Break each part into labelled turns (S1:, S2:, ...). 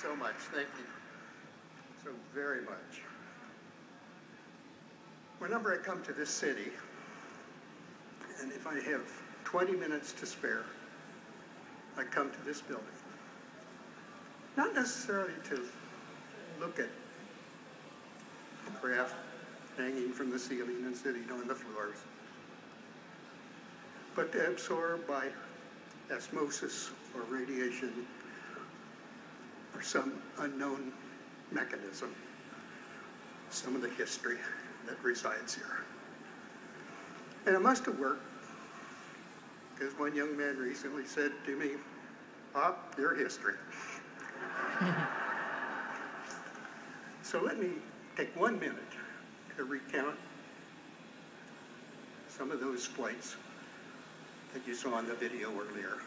S1: so much. Thank you so very much. Whenever I come to this city, and if I have 20 minutes to spare, I come to this building. Not necessarily to look at craft hanging from the ceiling and sitting on the floors, but to absorb by osmosis or radiation or some unknown mechanism some of the history that resides here. And it must have worked, because one young man recently said to me, "Pop, your history." So let me take 1 minute to recount some of those flights that you saw in the video earlier.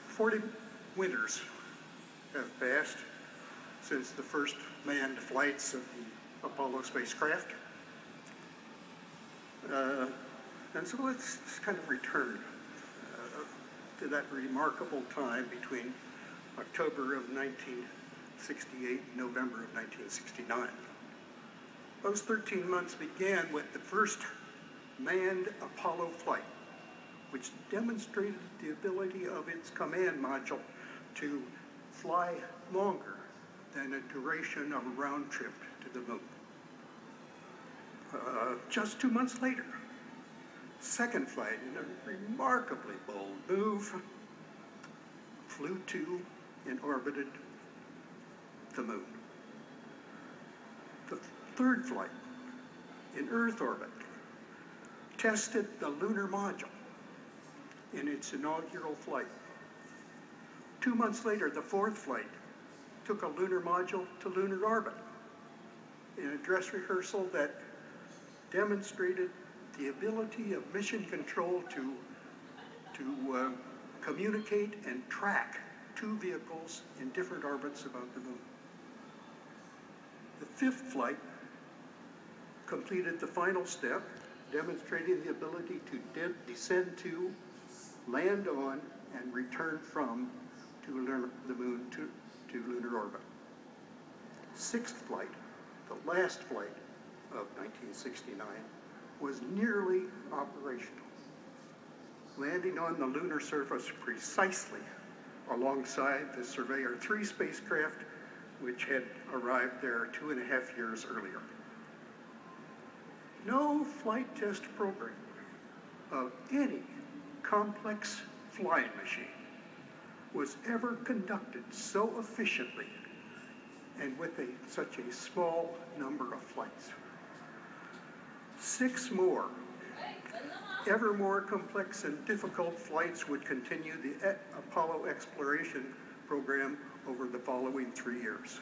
S1: 40 winters have passed since the first manned flights of the Apollo spacecraft. And so let's kind of return to that remarkable time between October of 1968 and November of 1969. Those 13 months began with the first manned Apollo flight, which demonstrated the ability of its command module to fly longer than a duration of a round trip to the moon. Just 2 months later, second flight, in a remarkably bold move, flew to and orbited the moon. The third flight, in Earth orbit, tested the lunar module in its inaugural flight. 2 months later, the fourth flight took a lunar module to lunar orbit in a dress rehearsal that demonstrated the ability of mission control to communicate and track two vehicles in different orbits about the moon. The fifth flight completed the final step, demonstrating the ability to descend to, land on, and return from the moon to lunar orbit. Sixth flight, the last flight of 1969, was nearly operational, landing on the lunar surface precisely alongside the Surveyor 3 spacecraft, which had arrived there 2.5 years earlier. No flight test program of any complex flying machine was ever conducted so efficiently and with such a small number of flights. 6 more, ever more complex and difficult flights would continue the Apollo exploration program over the following 3 years.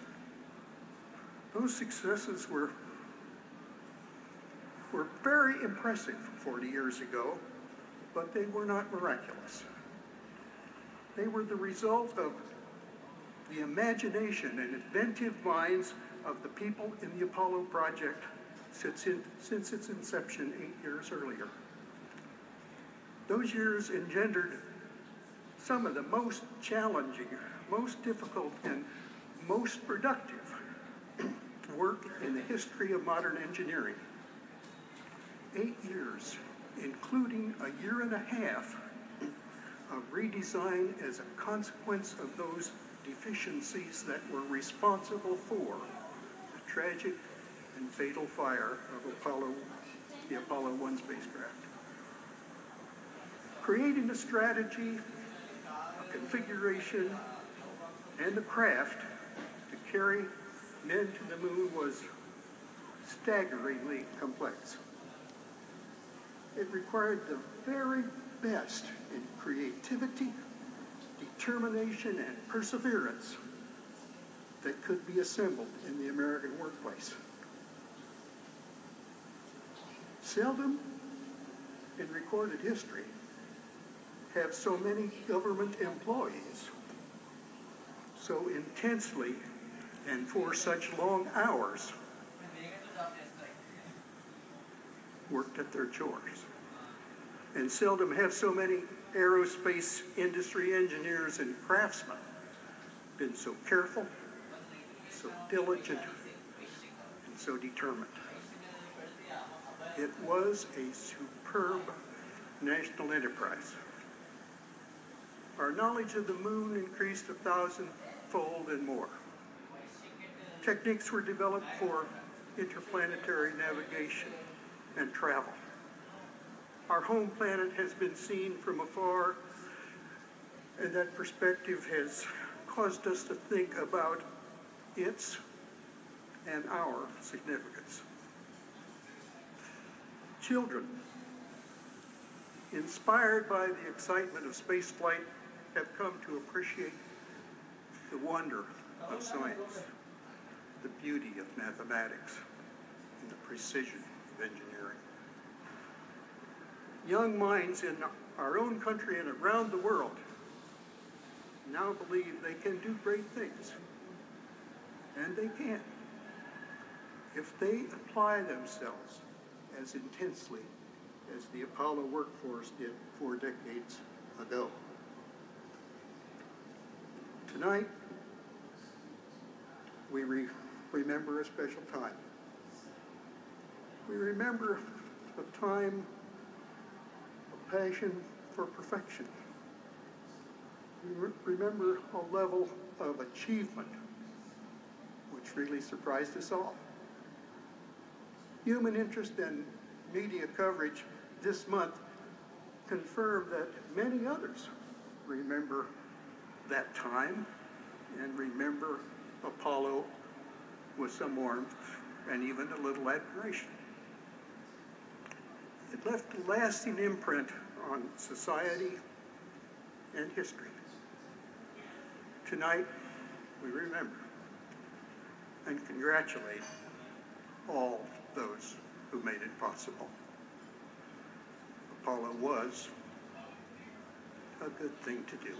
S1: Those successes were very impressive 40 years ago, but they were not miraculous. They were the result of the imagination and inventive minds of the people in the Apollo project since its inception 8 years earlier. Those years engendered some of the most challenging, most difficult, and most productive work in the history of modern engineering. 8 years, including a 1.5 years of redesign as a consequence of those deficiencies that were responsible for the tragic and fatal fire of the Apollo 1 spacecraft. Creating a strategy, a configuration, and a craft to carry men to the moon was staggeringly complex. It required the very best in creativity, determination, and perseverance that could be assembled in the American workplace. Seldom in recorded history have so many government employees so intensely and for such long hours worked at their chores. And seldom have so many aerospace industry engineers and craftsmen been so careful, so diligent, and so determined. It was a superb national enterprise. Our knowledge of the moon increased 1,000-fold and more. Techniques were developed for interplanetary navigation and travel. Our home planet has been seen from afar, and that perspective has caused us to think about its and our significance. Children, inspired by the excitement of spaceflight, have come to appreciate the wonder of science, the beauty of mathematics, and the precision of engineering. Young minds in our own country and around the world now believe they can do great things, and they can, if they apply themselves as intensely as the Apollo workforce did 4 decades ago. Tonight, we remember a special time. We remember a time of passion for perfection. We remember a level of achievement which really surprised us all. Human interest and media coverage this month confirmed that many others remember that time and remember Apollo with some warmth and even a little admiration. It left a lasting imprint on society and history. Tonight, we remember and congratulate all those who made it possible. Apollo was a good thing to do.